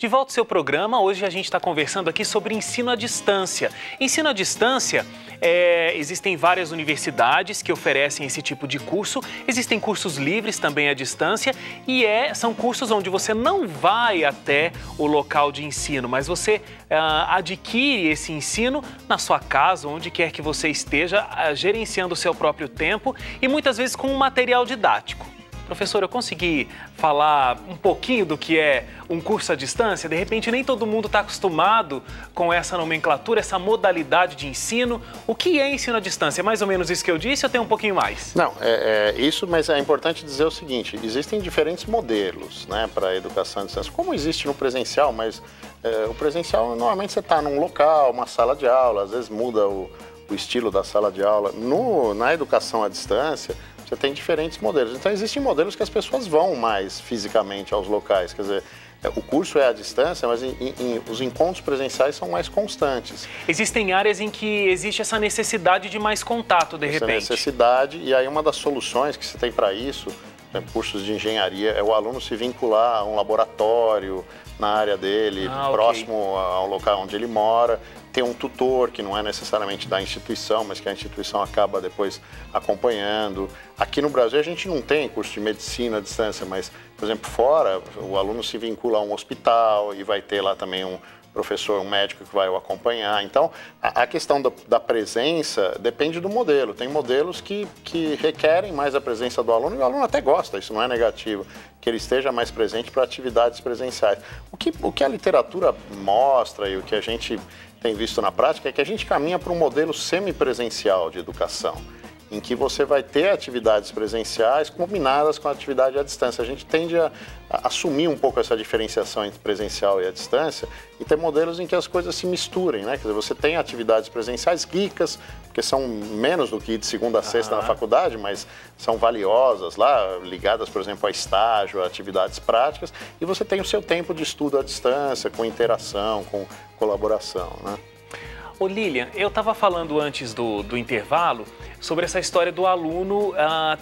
De volta ao seu programa, hoje a gente está conversando aqui sobre ensino à distância. Ensino à distância, existem várias universidades que oferecem esse tipo de curso, existem cursos livres também à distância e são cursos onde você não vai até o local de ensino, mas você adquire esse ensino na sua casa, onde quer que você esteja, gerenciando o seu próprio tempo e muitas vezes com um material didático. Professor, eu consegui falar um pouquinho do que é um curso à distância? De repente, nem todo mundo está acostumado com essa nomenclatura, essa modalidade de ensino. O que é ensino à distância? É mais ou menos isso que eu disse ou tem um pouquinho mais? Não, é isso, mas é importante dizer o seguinte, existem diferentes modelos, né, para a educação à distância, como existe no presencial, mas o presencial, normalmente você está num local, uma sala de aula, às vezes muda o estilo da sala de aula. Na educação à distância, você tem diferentes modelos. Então, existem modelos que as pessoas vão mais fisicamente aos locais. Quer dizer, o curso é à distância, mas os encontros presenciais são mais constantes. Existem áreas em que existe essa necessidade de mais contato, de repente. Essa necessidade, e aí uma das soluções que se tem para isso, cursos de engenharia, é o aluno se vincular a um laboratório na área dele, próximo ao local onde ele mora, ter um tutor que não é necessariamente da instituição, mas que a instituição acaba depois acompanhando. Aqui no Brasil a gente não tem curso de medicina à distância, mas, por exemplo, fora o aluno se vincula a um hospital e vai ter lá também um professor, um médico que vai o acompanhar. Então, a questão da presença depende do modelo. Tem modelos que requerem mais a presença do aluno e o aluno até gosta, isso não é negativo, que ele esteja mais presente para atividades presenciais. O que a literatura mostra e o que a gente tem visto na prática é que a gente caminha para um modelo semipresencial de educação, em que você vai ter atividades presenciais combinadas com a atividade à distância. A gente tende a assumir um pouco essa diferenciação entre presencial e à distância e ter modelos em que as coisas se misturem, né? Quer dizer, você tem atividades presenciais ricas, porque são menos do que ir de segunda a sexta na faculdade, mas são valiosas lá, ligadas, por exemplo, a estágio, a atividades práticas, e você tem o seu tempo de estudo à distância, com interação, com colaboração, né? Ô Lilian, eu estava falando antes do intervalo sobre essa história do aluno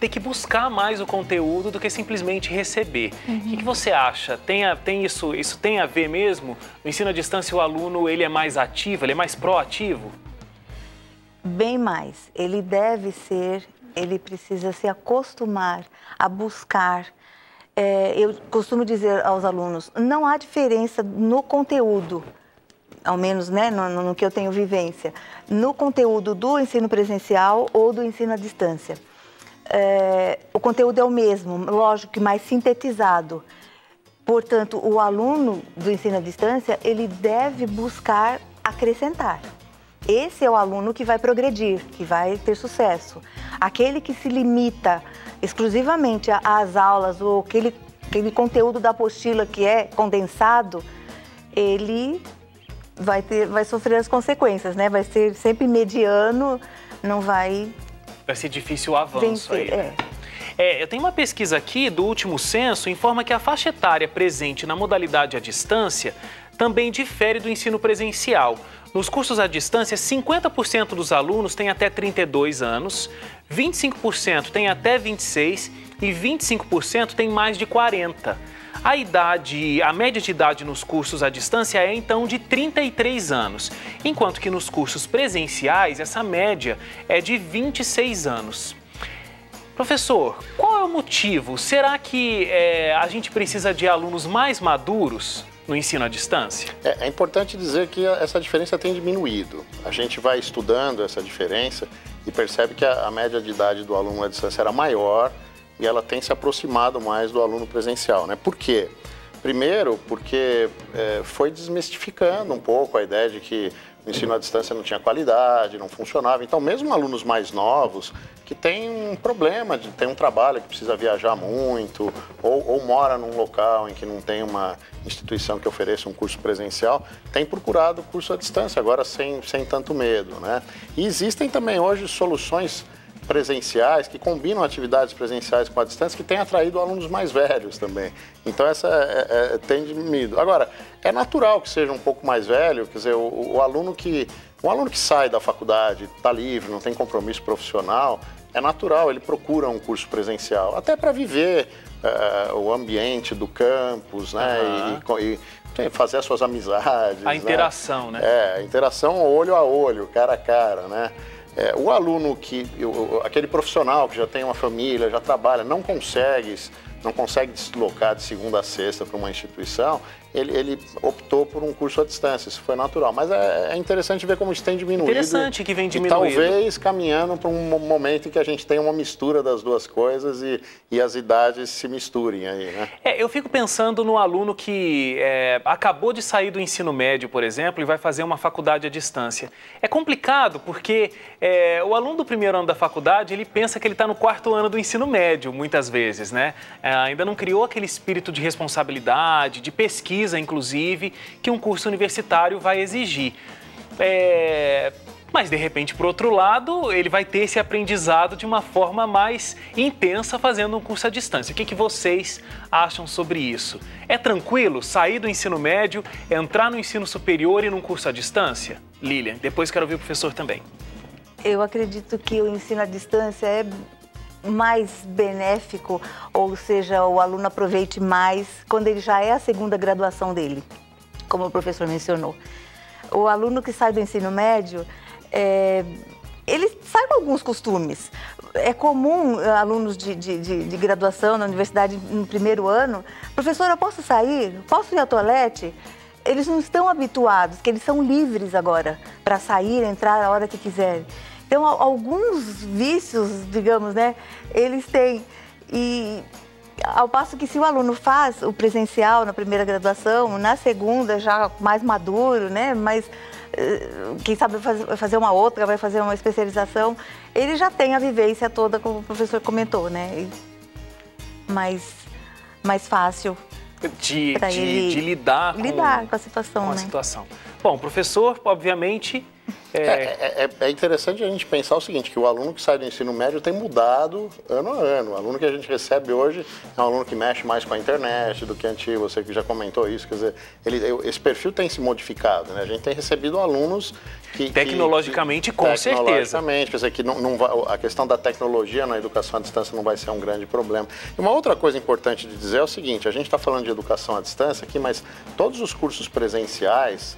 ter que buscar mais o conteúdo do que simplesmente receber. O que você acha? Isso tem a ver mesmo? No ensino à distância, o aluno ele é mais ativo, ele é mais proativo? Bem mais. Ele precisa se acostumar a buscar. Eu costumo dizer aos alunos, não há diferença no conteúdo, ao menos, né, no que eu tenho vivência, no conteúdo do ensino presencial ou do ensino à distância. O conteúdo é o mesmo, lógico que mais sintetizado. Portanto, o aluno do ensino à distância, ele deve buscar acrescentar. Esse é o aluno que vai progredir, que vai ter sucesso. Aquele que se limita exclusivamente às aulas ou aquele conteúdo da apostila que é condensado, ele vai sofrer as consequências, né? Vai ser sempre mediano, não vai... Vai ser difícil o avanço aí, né? Eu tenho uma pesquisa aqui do último censo, informa que a faixa etária presente na modalidade à distância também difere do ensino presencial. Nos cursos à distância, 50% dos alunos têm até 32 anos, 25% têm até 26 e 25% têm mais de 40. A média de idade nos cursos à distância é então de 33 anos, enquanto que nos cursos presenciais essa média é de 26 anos. Professor, qual é o motivo? Será que a gente precisa de alunos mais maduros no ensino à distância? É importante dizer que essa diferença tem diminuído. A gente vai estudando essa diferença e percebe que a média de idade do aluno à distância era maior e ela tem se aproximado mais do aluno presencial, né? Por quê? Primeiro, porque foi desmistificando um pouco a ideia de que o ensino à distância não tinha qualidade, não funcionava. Então, mesmo alunos mais novos, que têm um problema, tem um trabalho que precisa viajar muito, ou mora num local em que não tem uma instituição que ofereça um curso presencial, tem procurado o curso à distância, agora sem tanto medo, né? E existem também hoje soluções presenciais, que combinam atividades presenciais com a distância, que tem atraído alunos mais velhos também. Então, essa tem diminuído. Agora, é natural que seja um pouco mais velho, quer dizer, o aluno que sai da faculdade, está livre, não tem compromisso profissional, é natural, ele procura um curso presencial, até para viver o ambiente do campus, né? E fazer as suas amizades. A interação, né? A interação olho a olho, cara a cara, né? O aluno aquele profissional que já tem uma família, já trabalha, não consegue deslocar de segunda a sexta para uma instituição, ele optou por um curso à distância, isso foi natural. Mas é interessante ver como isso tem diminuído. Interessante que vem diminuindo. Talvez caminhando para um momento em que a gente tem uma mistura das duas coisas e as idades se misturem aí, né? Eu fico pensando no aluno que acabou de sair do ensino médio, por exemplo, e vai fazer uma faculdade à distância. É complicado porque o aluno do primeiro ano da faculdade, ele pensa que ele está no quarto ano do ensino médio, muitas vezes, né? Ainda não criou aquele espírito de responsabilidade, de pesquisa, inclusive, que um curso universitário vai exigir. Mas, de repente, por outro lado, ele vai ter esse aprendizado de uma forma mais intensa fazendo um curso à distância. O que vocês acham sobre isso? É tranquilo sair do ensino médio, entrar no ensino superior e num curso à distância? Lilian, depois quero ouvir o professor também. Eu acredito que o ensino à distância é mais benéfico, ou seja, o aluno aproveite mais quando ele já é a segunda graduação dele, como o professor mencionou. O aluno que sai do ensino médio, ele sai com alguns costumes. É comum alunos de graduação na universidade no primeiro ano, professora, eu posso sair? Posso ir ao toalete? Eles não estão habituados, que eles são livres agora para sair, entrar a hora que quiserem. Então, alguns vícios, digamos, né, eles têm. E ao passo que se o aluno faz o presencial na primeira graduação, na segunda já mais maduro, né, mas quem sabe vai fazer uma outra, vai fazer uma especialização, ele já tem a vivência toda, como o professor comentou, né, mais fácil. De lidar com a situação, né? Bom, professor, obviamente... É interessante a gente pensar o seguinte, que o aluno que sai do ensino médio tem mudado ano a ano. O aluno que a gente recebe hoje é um aluno que mexe mais com a internet do que antigo, você que já comentou isso, quer dizer, esse perfil tem se modificado, né? A gente tem recebido alunos que... Tecnologicamente, com certeza. Tecnologicamente, quer dizer, que não vai, a questão da tecnologia na educação à distância não vai ser um grande problema. E uma outra coisa importante de dizer é o seguinte, a gente está falando de educação à distância aqui, mas todos os cursos presenciais,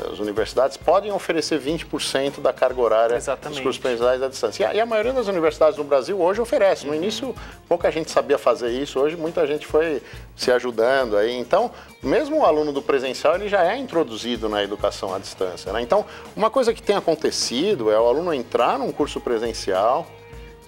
as universidades podem oferecer 20% da carga horária dos cursos presenciais à distância. E a maioria das universidades no Brasil hoje oferece. No início, pouca gente sabia fazer isso. Hoje, muita gente foi se ajudando aí. Então, mesmo o aluno do presencial, ele já é introduzido na educação à distância, né? Então, uma coisa que tem acontecido é o aluno entrar num curso presencial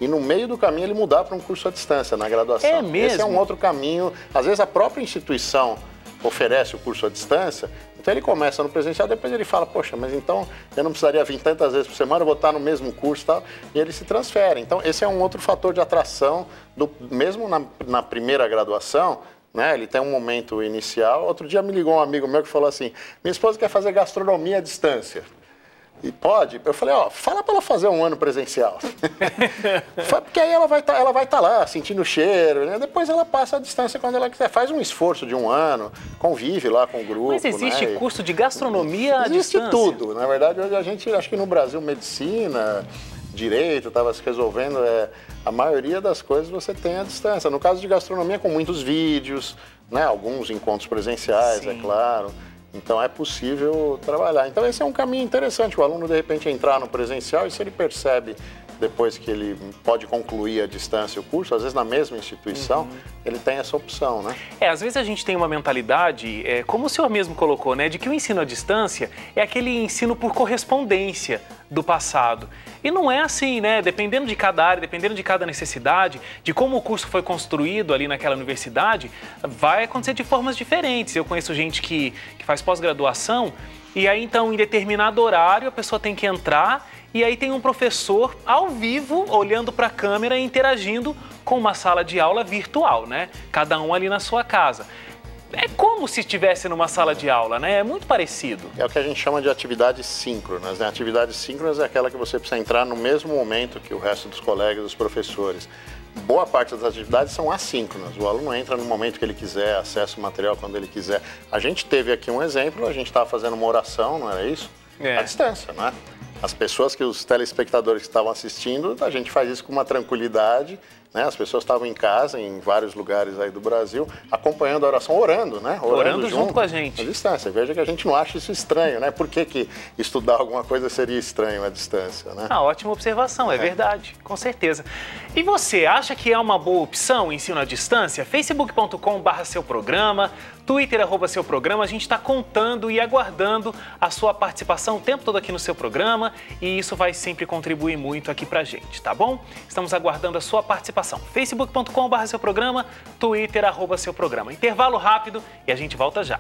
e no meio do caminho ele mudar para um curso à distância na graduação. É mesmo? Esse é um outro caminho. Às vezes, a própria instituição oferece o curso à distância, então ele começa no presencial, depois ele fala, poxa, mas então eu não precisaria vir tantas vezes por semana, eu vou estar no mesmo curso e tal, e ele se transfere. Então esse é um outro fator de atração, mesmo na primeira graduação, né, ele tem um momento inicial. Outro dia me ligou um amigo meu que falou assim, minha esposa quer fazer gastronomia à distância. E pode? Eu falei, fala para ela fazer um ano presencial. Porque aí ela vai estar lá, sentindo o cheiro, né? Depois ela passa a distância quando ela quiser. Faz um esforço de um ano, convive lá com o grupo. Mas existe curso de gastronomia à distância? Existe tudo. Na verdade, hoje a gente, acho que no Brasil, medicina, direito, estava se resolvendo. A maioria das coisas você tem à distância. No caso de gastronomia, com muitos vídeos, né? Alguns encontros presenciais, sim, é claro. Então é possível trabalhar. Então esse é um caminho interessante, o aluno de repente entrar no presencial e se ele percebe depois que ele pode concluir à distância o curso, às vezes na mesma instituição, ele tem essa opção, né? Às vezes a gente tem uma mentalidade, como o senhor mesmo colocou, né, de que o ensino à distância é aquele ensino por correspondência do passado. E não é assim, né? Dependendo de cada área, dependendo de cada necessidade, de como o curso foi construído ali naquela universidade, vai acontecer de formas diferentes. Eu conheço gente que faz pós-graduação e aí então em determinado horário a pessoa tem que entrar e aí tem um professor ao vivo olhando para a câmera e interagindo com uma sala de aula virtual, né? Cada um ali na sua casa. É como se estivesse numa sala de aula, né? É muito parecido. É o que a gente chama de atividades síncronas, né? Atividades síncronas é aquela que você precisa entrar no mesmo momento que o resto dos colegas, dos professores. Boa parte das atividades são assíncronas. O aluno entra no momento que ele quiser, acessa o material quando ele quiser. A gente teve aqui um exemplo, a gente estava fazendo uma oração, não era isso? À distância, né? As pessoas os telespectadores que estavam assistindo, a gente faz isso com uma tranquilidade né? As pessoas estavam em casa, em vários lugares aí do Brasil, acompanhando a oração, orando, né? Orando junto com a gente. À distância. Veja que a gente não acha isso estranho, né? Por que estudar alguma coisa seria estranho à distância, né? Ótima observação, é verdade, com certeza. E você, acha que é uma boa opção o ensino à distância? facebook.com/seuprograma, Twitter @seuprograma, a gente está contando e aguardando a sua participação o tempo todo aqui no seu programa e isso vai sempre contribuir muito aqui pra gente, tá bom? Estamos aguardando a sua participação. facebook.com/seuprograma, Twitter @seuprograma. Intervalo rápido e a gente volta já.